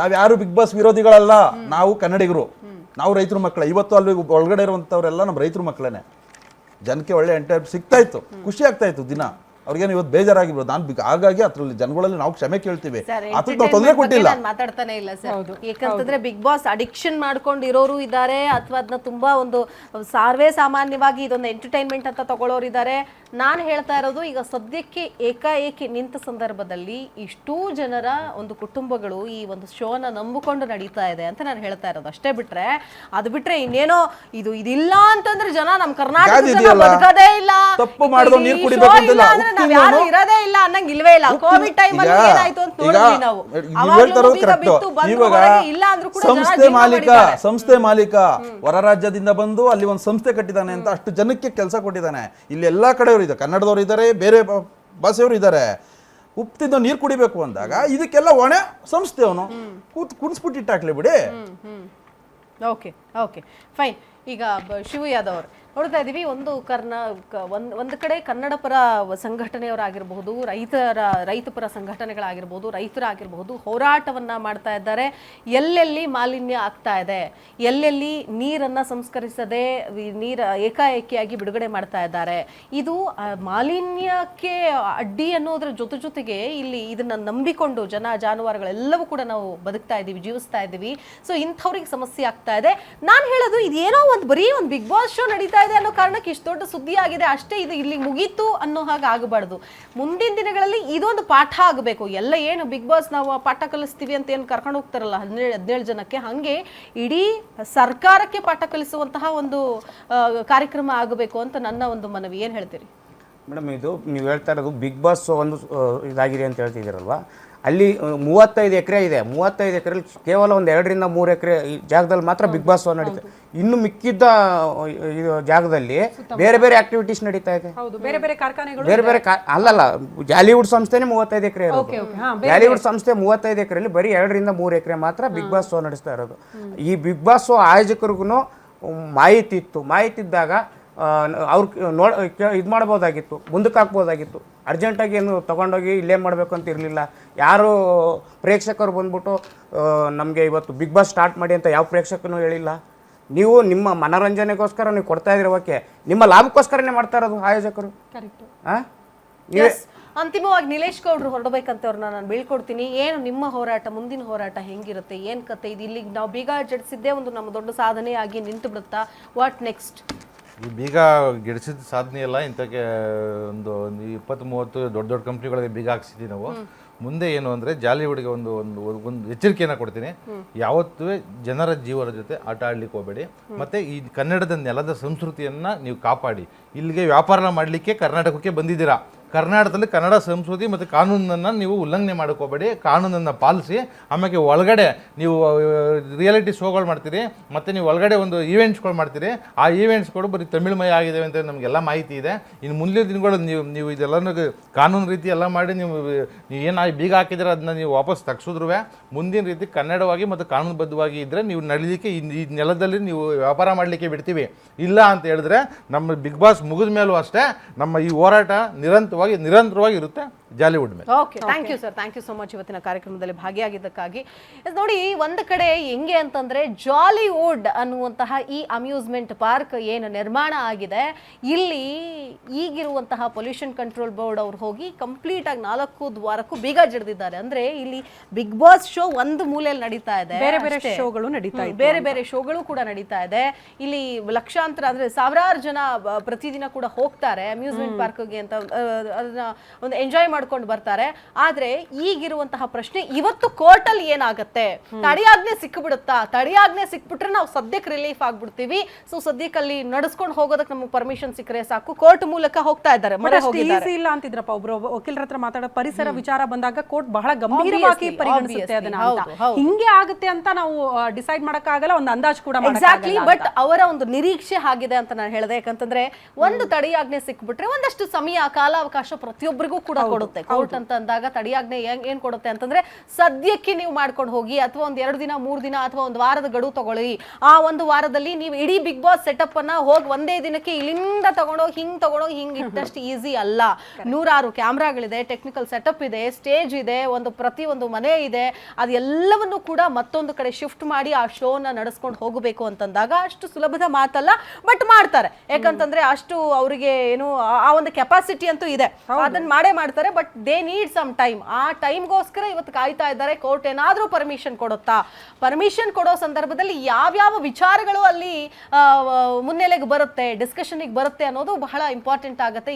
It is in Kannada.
ನಾವ್ ಯಾರು ಬಿಗ್ ಬಾಸ್ ವಿರೋಧಿಗಳಲ್ಲ, ನಾವು ಕನ್ನಡಿಗರು, ನಾವು ರೈತರ ಮಕ್ಕಳೇ. ಇವತ್ತು ಅಲ್ಲಿ ಒಳಗಡೆ ಇರುವಂತವ್ರೆಲ್ಲ ನಮ್ಮ ರೈತರ ಮಕ್ಕಳೇನೆ. ಜನಕ್ಕೆ ಒಳ್ಳೆ ಎಂಟರ್ಟೈನ್ಮೆಂಟ್ ಸಿಗ್ತಾ ಇತ್ತು, ಖುಷಿ ಆಗ್ತಾ ಇತ್ತು ದಿನ. ಅವ್ರಿಗೇನು ಇವತ್ತು ಬೇಜಾರಾಗಿರ್ಬೋದು. ಹಾಗಾಗಿ ಅದ್ರಲ್ಲಿ ಜನಗಳಲ್ಲಿ ನಾವು ಕ್ಷಮೆ ಕೇಳ್ತೀವಿ, ಅದಕ್ಕೆ ನಾವು ತೊಂದರೆ ಕೊಟ್ಟಿಲ್ಲ. ಮಾತಾಡ್ತಾನೆ ಇಲ್ಲ ಸರ್, ಯಾಕಂತಂದ್ರೆ ಬಿಗ್ ಬಾಸ್ ಅಡಿಕ್ಷನ್ ಮಾಡ್ಕೊಂಡು ಇರೋರು ಇದ್ದಾರೆ, ಅಥವಾ ಅದನ್ನ ತುಂಬಾ ಒಂದು ಸಾರ್ವೇ ಸಾಮಾನ್ಯವಾಗಿ ಇದೊಂದು ಎಂಟರ್ಟೈನ್ಮೆಂಟ್ ಅಂತ ತಗೊಳ್ಳೋರು ಇದ್ದಾರೆ. ನಾನು ಹೇಳ್ತಾ ಇರೋದು ಈಗ ಸದ್ಯಕ್ಕೆ ಏಕಾಏಕಿ ನಿಂತ ಸಂದರ್ಭದಲ್ಲಿ ಇಷ್ಟೂ ಜನರ ಒಂದು ಕುಟುಂಬಗಳು ಈ ಒಂದು ಶೋನ ನಂಬಿಕೊಂಡು ನಡೀತಾ ಇದೆ ಅಂತ ನಾನು ಹೇಳ್ತಾ ಇರೋದು. ಅಷ್ಟೇ ಬಿಟ್ರೆ ಅದು ಬಿಟ್ರೆ ಇನ್ನೇನೋ ಇದಿಲ್ಲ ಅಂತಂದ್ರೆ ಜನ ನಮ್ಮ ಕರ್ನಾಟಕ ಬದುಕದೇ ಇಲ್ಲ, ತಪ್ಪು ಮಾಡಿದ್ರು ನೀರು ಕುಡಿಬೇಕು ಅಂತಿಲ್ಲ, ನಾವ್ ಯಾರು ಇರೋದೇ ಇಲ್ಲ ಅನ್ನಂಗ್ ಇಲ್ವೇ ಇಲ್ಲ. ಕೋವಿಡ್ ಟೈಮ್ ಅಲ್ಲಿ ಏನಾಯ್ತು ಅಂತ ನೋಡಿದ್ವಿ ನಾವು. ಸಂಸ್ಥೆ ಮಾಲೀಕ ಹೊರ ರಾಜ್ಯದಿಂದ ಬಂದು ಅಲ್ಲಿ ಒಂದು ಸಂಸ್ಥೆ ಕಟ್ಟಿದ್ದಾನೆ ಅಂತ ಅಷ್ಟು ಜನಕ್ಕೆ ಕೆಲಸ ಕೊಟ್ಟಿದ್ದಾನೆ. ಇಲ್ಲಿ ಎಲ್ಲಾ ಕಡೆಯವರು ಇದ್ದಾರೆ, ಕನ್ನಡದವರು ಇದ್ದಾರೆ, ಬೇರೆ ಭಾಷೆಯವರು ಇದ್ದಾರೆ. ಉಪ್ತಿಂದ ನೀರು ಕುಡಿಬೇಕು ಅಂದಾಗ ಇದಕ್ಕೆಲ್ಲ ಹೊಣೆ ಸಂಸ್ಥೆ. ಅವನು ಕುಣಿಸ್ಬಿಟ್ಟು ಇಟ್ಟಾಕ್ಲಿ ಬಿಡಿ. Okay okay fine. ಈಗ ಶಿವು ಯಾದವ್ ಅವರು ನೋಡ್ತಾ ಇದ್ದೀವಿ, ಒಂದು ಕಡೆ ಕನ್ನಡ ಪರ ಸಂಘಟನೆಯವರಾಗಿರಬಹುದು, ರೈತ ಪರ ಸಂಘಟನೆಗಳಾಗಿರ್ಬೋದು, ರೈತರಾಗಿರ್ಬಹುದು ಹೋರಾಟವನ್ನ ಮಾಡ್ತಾ ಇದ್ದಾರೆ. ಎಲ್ಲೆಲ್ಲಿ ಮಾಲಿನ್ಯ ಆಗ್ತಾ ಇದೆ, ಎಲ್ಲೆಲ್ಲಿ ನೀರನ್ನ ಸಂಸ್ಕರಿಸದೆ ಏಕಾಏಕಿಯಾಗಿ ಬಿಡುಗಡೆ ಮಾಡ್ತಾ ಇದ್ದಾರೆ, ಇದು ಮಾಲಿನ್ಯಕ್ಕೆ ಅಡ್ಡಿ ಅನ್ನೋದ್ರ ಜೊತೆಗೆ ಇಲ್ಲಿ ಇದನ್ನ ನಂಬಿಕೊಂಡು ಜಾನುವಾರುಗಳೆಲ್ಲವೂ ಕೂಡ ನಾವು ಬದುಕ್ತಾ ಇದ್ದೀವಿ, ಜೀವಿಸ್ತಾ ಇದ್ದೀವಿ. ಸೊ ಇಂಥವ್ರಿಗೆ ಸಮಸ್ಯೆ ಆಗ್ತಾ ಇದೆ. ನಾನು ಹೇಳೋದು ಇದೇನೋ ಬರೀ ಒಂದು ಬಿಗ್ ಬಾಸ್ ಶೋ ನಡೀತಾ ಇದೆ ಅನ್ನೋ ಕಾರಣಕ್ಕೆ ಇಷ್ಟು ದೊಡ್ಡ ಸುದ್ದಿ ಆಗಿದೆ ಅಷ್ಟೇ, ಇದು ಇಲ್ಲಿ ಮುಗೀತು ಅನ್ನೋ ಹಾಗೆ ಆಗಬಾರ್ದು. ಮುಂದಿನ ದಿನಗಳಲ್ಲಿ ಇದೊಂದು ಪಾಠ ಆಗಬೇಕು. ಎಲ್ಲ ಏನು ಬಿಗ್ ಬಾಸ್ ನಾವು ಪಾಠ ಕಲಿಸ್ತೀವಿ ಅಂತ ಏನು ಕರ್ಕೊಂಡು ಹೋಗ್ತಾರಲ್ಲ 17 ಜನಕ್ಕೆ, ಹಾಗೆ ಇಡೀ ಸರ್ಕಾರಕ್ಕೆ ಪಾಠ ಕಲಿಸುವಂತಹ ಒಂದು ಕಾರ್ಯಕ್ರಮ ಆಗಬೇಕು ಅಂತ ನನ್ನ ಒಂದು ಮನವಿ. ಏನು ಹೇಳ್ತೀರಿ ಮೇಡಮ್? ಇದು ನೀವು ಹೇಳ್ತಾ ಇರೋದು ಬಿಗ್ ಬಾಸ್ ಒಂದು ಇದಾಗಿದೆ ಅಂತ ಹೇಳ್ತಿದ್ದೀರಲ್ವಾ, ಅಲ್ಲಿ 35 ಎಕರೆ ಇದೆ. 35 ಎಕರೆಲಿ ಕೇವಲ ಒಂದು 2 ರಿಂದ 3 ಎಕರೆ ಜಾಗದಲ್ಲಿ ಮಾತ್ರ ಬಿಗ್ ಬಾಸ್ ನಡೀತಾ ಇದೆ. ಇನ್ನು ಮಿಕ್ಕಿದ್ದ ಜಾಗದಲ್ಲಿ ಬೇರೆ ಬೇರೆ ಆಕ್ಟಿವಿಟೀಸ್ ನಡೀತಾ ಇದೆ. ಬೇರೆ ಬೇರೆ ಕಾರ್ಖಾನೆಗಳು, ಬೇರೆ ಬೇರೆ ಅಲ್ಲಲ್ಲ, ಜಾಲಿವುಡ್ ಸಂಸ್ಥೆನೇ 35 ಎಕರೆ ಇರೋದು. ಜಾಲಿವುಡ್ ಸಂಸ್ಥೆ 35 ಎಕರೆಯಲ್ಲಿ ಬರೀ 2 ರಿಂದ 3 ಎಕರೆ ಮಾತ್ರ ಬಿಗ್ ಬಾಸ್ ಶೋ ನಡೆಸ್ತಾ ಇರೋದು. ಈ ಬಿಗ್ ಬಾಸ್ ಶೋ ಆಯೋಜಕರಿಗೂ ಮಾಹಿತಿ ಇದ್ದಾಗ ಅವ್ರು ಇದು ಮಾಡ್ಬೋದಾಗಿತ್ತು, ಮುಂದಕ್ಕೆ ಹಾಕ್ಬೋದಾಗಿತ್ತು. ಅರ್ಜೆಂಟಾಗಿ ಏನು ತೊಗೊಂಡೋಗಿ ಇಲ್ಲೇ ಮಾಡಬೇಕು ಅಂತ ಇರಲಿಲ್ಲ. ಯಾರು ಪ್ರೇಕ್ಷಕರು ಬಂದ್ಬಿಟ್ಟು ನಮಗೆ ಇವತ್ತು ಬಿಗ್ ಬಾಸ್ ಸ್ಟಾರ್ಟ್ ಮಾಡಿ ಅಂತ ಯಾವ ಪ್ರೇಕ್ಷಕನೂ ಹೇಳಿಲ್ಲ. ನೀವು ನಿಮ್ಮ ಮನೋರಂಜನೆಗೋಸ್ಕರ ನೀವು ಕೊಡ್ತಾ ಇದ್ದೀರ, ಓಕೆ, ನಿಮ್ಮ ಲಾಭಕ್ಕೋಸ್ಕರನೇ ಮಾಡ್ತಾ ಇರೋದು ಆಯೋಜಕರು. ಅಂತಿಮವಾಗಿ ನಿಲೇಶ್ ಗೌಡ್ರು ಹೊರಡಬೇಕಂತ ಅವ್ರನ್ನ ನಾನು ಬೀಳ್ಕೊಡ್ತೀನಿ. ಏನು ನಿಮ್ಮ ಹೋರಾಟ, ಮುಂದಿನ ಹೋರಾಟ ಹೆಂಗಿರುತ್ತೆ, ಏನು ಕತೆ ಇದು? ಇಲ್ಲಿಗೆ ನಾವು ಬೀಗ ಜಡಿಸಿದ್ದೇ ಒಂದು ನಮ್ಮ ದೊಡ್ಡ ಸಾಧನೆ ಆಗಿ ನಿಂತು ಬಿಡುತ್ತಾ? What next? ಈ ಬೀಗ ಗಿಡಿಸಿದ ಸಾಧನೆ ಎಲ್ಲ ಇಂಥಕ್ಕೆ ಒಂದು 20-30 ದೊಡ್ಡ ಕಂಪ್ನಿಗಳಿಗೆ ಬೀಗ ಹಾಕ್ಸಿದ್ದೀವಿ ನಾವು. ಮುಂದೆ ಏನು ಅಂದರೆ ಜಾಲಿವುಡ್ಗೆ ಒಂದು ಎಚ್ಚರಿಕೆಯನ್ನು ಕೊಡ್ತೀನಿ. ಯಾವತ್ತೂ ಜನರ ಜೀವನ ಜೊತೆ ಆಟ ಆಡ್ಲಿಕ್ಕೆ ಹೋಗಬೇಡಿ. ಮತ್ತು ಈ ಕನ್ನಡದ ನೆಲದ ಸಂಸ್ಕೃತಿಯನ್ನು ನೀವು ಕಾಪಾಡಿ. ಇಲ್ಲಿಗೆ ವ್ಯಾಪಾರ ಮಾಡಲಿಕ್ಕೆ ಕರ್ನಾಟಕಕ್ಕೆ ಬಂದಿದ್ದೀರಾ. ಕರ್ನಾಟಕದಲ್ಲಿ ಕನ್ನಡ ಸಂಸ್ಕೃತಿ ಮತ್ತು ಕಾನೂನನ್ನು ನೀವು ಉಲ್ಲಂಘನೆ ಮಾಡ್ಕೋಬೇಡಿ, ಕಾನೂನನ್ನು ಪಾಲಿಸಿ. ಆಮೇಲೆ ಒಳಗಡೆ ನೀವು ರಿಯಾಲಿಟಿ ಶೋಗಳು ಮಾಡ್ತೀರಿ, ಮತ್ತು ನೀವು ಒಳಗಡೆ ಒಂದು ಈವೆಂಟ್ಸ್ಗಳು ಮಾಡ್ತೀರಿ. ಆ ಈವೆಂಟ್ಸ್ಗಳು ಬರೀ ತಮಿಳ್ಮಯ ಆಗಿದ್ದಾವೆ ಅಂತ ನಮಗೆಲ್ಲ ಮಾಹಿತಿ ಇದೆ. ಇನ್ನು ಮುಂದಿನ ದಿನಗಳು ನೀವು ಇದೆಲ್ಲನೂ ಕಾನೂನು ರೀತಿ ಎಲ್ಲ ಮಾಡಿ ನೀವು ಏನು ಬೀಗ ಹಾಕಿದ್ರೆ ಅದನ್ನ ನೀವು ವಾಪಸ್ ತಗ್ಸಿದ್ರು ಮುಂದಿನ ರೀತಿ ಕನ್ನಡವಾಗಿ ಮತ್ತು ಕಾನೂನುಬದ್ಧವಾಗಿ ಇದ್ದರೆ ನೀವು ನಡೀಲಿಕ್ಕೆ ಈ ನೆಲದಲ್ಲಿ ನೀವು ವ್ಯಾಪಾರ ಮಾಡಲಿಕ್ಕೆ ಬಿಡ್ತೀವಿ. ಇಲ್ಲ ಅಂತ ಹೇಳಿದ್ರೆ ನಮ್ಮ ಬಿಗ್ ಬಾಸ್ ಮುಗಿದ ಮೇಲೂ ಅಷ್ಟೇ ನಮ್ಮ ಈ ಹೋರಾಟ ನಿರಂತರವಾಗಿ ಇರುತ್ತೆ ಜಾಲಿವುಡ್ ಮೇಲೆ. Okay, thank you sir, thank you so much ಇವತ್ತಿನ ಕಾರ್ಯಕ್ರಮದಲ್ಲಿ ಭಾಗಿಯಾಗಿದ್ದಕ್ಕಾಗಿ. ನೋಡಿ, ಒಂದು ಕಡೆ ಹೆಂಗೆ ಅಂತಂದ್ರೆ ಜಾಲಿವುಡ್ ಅನ್ನುವಂತಹ ಈ ಅಮ್ಯೂಸ್ಮೆಂಟ್ ಪಾರ್ಕ್ ಏನು ನಿರ್ಮಾಣ ಆಗಿದೆ, ಇಲ್ಲಿ ಈಗಿರುವಂತಹ ಪೊಲ್ಯೂಷನ್ ಕಂಟ್ರೋಲ್ ಬೋರ್ಡ್ ಅವ್ರು ಹೋಗಿ ಕಂಪ್ಲೀಟ್ ಆಗಿ 4 ದ್ವಾರಕ್ಕೂ ಬೀಗ ಜಡಿದಿದ್ದಾರೆ. ಅಂದ್ರೆ ಇಲ್ಲಿ ಬಿಗ್ ಬಾಸ್ ಶೋ ಒಂದು ಮೂಲೆಯಲ್ಲಿ ನಡೀತಾ ಇದೆ, ಬೇರೆ ಬೇರೆ ಶೋಗಳು ನಡೀತಾ ಇದೆ, ಬೇರೆ ಬೇರೆ ಶೋಗಳು ಕೂಡ ನಡೀತಾ ಇದೆ. ಇಲ್ಲಿ ಲಕ್ಷಾಂತರ ಅಂದ್ರೆ ಸಾವಿರಾರು ಜನ ಪ್ರತಿದಿನ ಕೂಡ ಹೋಗ್ತಾರೆ ಅಮ್ಯೂಸ್ಮೆಂಟ್ ಪಾರ್ಕ್ಗೆ ಅಂತ, ಅದನ್ನ ಒಂದು ಎಂಜಾಯ್ ಮಾಡ್ಕೊಂಡು ಬರ್ತಾರೆ. ಆದ್ರೆ ಈಗಿರುವಂತಹ ಪ್ರಶ್ನೆ, ಇವತ್ತು ಕೋರ್ಟ್ ಅಲ್ಲಿ ಏನಾಗತ್ತೆ? ತಡೆಯಾಜ್ಞೆ ಸಿಕ್ಬಿಡುತ್ತಾ? ತಡೆಯಾಜ್ಞೆ ಸಿಕ್ಬಿಟ್ರೆ ನಾವು ಸದ್ಯಕ್ಕೆ ರಿಲೀಫ್ ಆಗ್ಬಿಡ್ತೀವಿ. ಸೊ ಸದ್ಯಕ್ಕೆ ಅಲ್ಲಿ ನಡೆಸ್ಕೊಂಡು ಹೋಗೋದಕ್ಕೆ ನಮಗೆ ಪರ್ಮಿಷನ್ ಸಿಕ್ಕರೆ ಸಾಕು. ಕೋರ್ಟ್ ಮೂಲಕ ಹೋಗ್ತಾ ಇದ್ದಾರೆ, ಈಸಿ ಇಲ್ಲ ಅಂತಿದ್ರಪ್ಪ ಒಬ್ರು ವಕೀಲರ ಹತ್ರ ಮಾತಾಡೋ. ಪರಿಸರ ವಿಚಾರ ಬಂದಾಗ ಕೋರ್ಟ್ ಬಹಳ ಗಂಭೀರವಾಗಿ ಪರಿಗಣಿಸುತ್ತೆ ಅದನ್ನ. ಹಿಂಗೆ ಆಗುತ್ತೆ ಅಂತ ನಾವು ಡಿಸೈಡ್ ಮಾಡಕ್ಕಾಗಲ್ಲ, ಒಂದು ಅಂದಾಜು ಕೂಡ ಎಕ್ಸಾಕ್ಟ್ಲಿ. ಬಟ್ ಅವರ ಒಂದು ನಿರೀಕ್ಷೆ ಆಗಿದೆ ಅಂತ ನಾನು ಹೇಳಿದೆ. ಯಾಕಂತಂದ್ರೆ ಒಂದು ತಡೆಯಾಜ್ಞೆ ಸಿಕ್ಬಿಟ್ರೆ ಒಂದಷ್ಟು ಸಮಯ ಕಾಲಾವಕಾಶ ಪ್ರತಿಯೊಬ್ಬರಿಗೂ ಕೂಡ ಕೊಡುತ್ತೆ. ಕೊಡುತ್ತೆ ಕೋರ್ಟ್ ಅಂತ ಅಂದಾಗ ತಡೆಯಾಜ್ಞೆ ಏನ್ ಕೊಡುತ್ತೆ ಅಂತಂದ್ರೆ ಸದ್ಯಕ್ಕೆ ನೀವು ಮಾಡ್ಕೊಂಡು ಹೋಗಿ, ಅಥವಾ ಒಂದ್ 2 ದಿನ 3 ದಿನ ಅಥವಾ ಒಂದು ವಾರದ ಗಡುವು ತಗೊಳ್ಳಿ. ಆ ಒಂದು ವಾರದಲ್ಲಿ ನೀವು ಇಡೀ ಬಿಗ್ ಬಾಸ್ ಸೆಟಪ್ ಅನ್ನ ಹೋಗಿ ಒಂದೇ ದಿನಕ್ಕೆ ಇಲ್ಲಿಂದ ತಗೊಂಡೋಗಿ ಹಿಂಗ್ ಇಟ್ಟಷ್ಟು ಈಸಿ ಅಲ್ಲ. 100 ಕ್ಯಾಮ್ರಾಗಳಿದೆ, ಟೆಕ್ನಿಕಲ್ ಸೆಟಪ್ ಇದೆ, ಸ್ಟೇಜ್ ಇದೆ, ಪ್ರತಿಯೊಂದು ಮನೆ ಇದೆ, ಅದೆಲ್ಲವನ್ನು ಕೂಡ ಮತ್ತೊಂದು ಕಡೆ ಶಿಫ್ಟ್ ಮಾಡಿ ಆ ಶೋನ ನಡೆಸ್ಕೊಂಡು ಹೋಗಬೇಕು ಅಂತಂದಾಗ ಅಷ್ಟು ಸುಲಭದ ಮಾತಲ್ಲ. ಬಟ್ ಮಾಡ್ತಾರೆ, ಯಾಕಂತಂದ್ರೆ ಅಷ್ಟು ಅವರಿಗೆ ಏನು ಆ ಒಂದು ಕೆಪಾಸಿಟಿ ಅಂತೂ ಇದೆ, ಅದನ್ನ ಮಾಡೇ ಮಾಡ್ತಾರೆ. But they need some time. ಆ ಟೈಮ್ಗೋಸ್ಕರ ಇವತ್ತು ಕಾಯ್ತಾ ಇದ್ದಾರೆ. ಕೋರ್ಟ್ ಏನಾದ್ರೂ ಪರ್ಮಿಷನ್ ಕೊಡುತ್ತಾ, ಪರ್ಮಿಷನ್ ಕೊಡೋ ಸಂದರ್ಭದಲ್ಲಿ ಯಾವ್ಯಾವ ವಿಚಾರಗಳು ಅಲ್ಲಿ ಮುನ್ನೆಲೆಗೆ ಬರುತ್ತೆ, ಡಿಸ್ಕಷನ್ಗೆ ಬರುತ್ತೆ ಅನ್ನೋದು ಬಹಳ ಇಂಪಾರ್ಟೆಂಟ್ ಆಗುತ್ತೆ.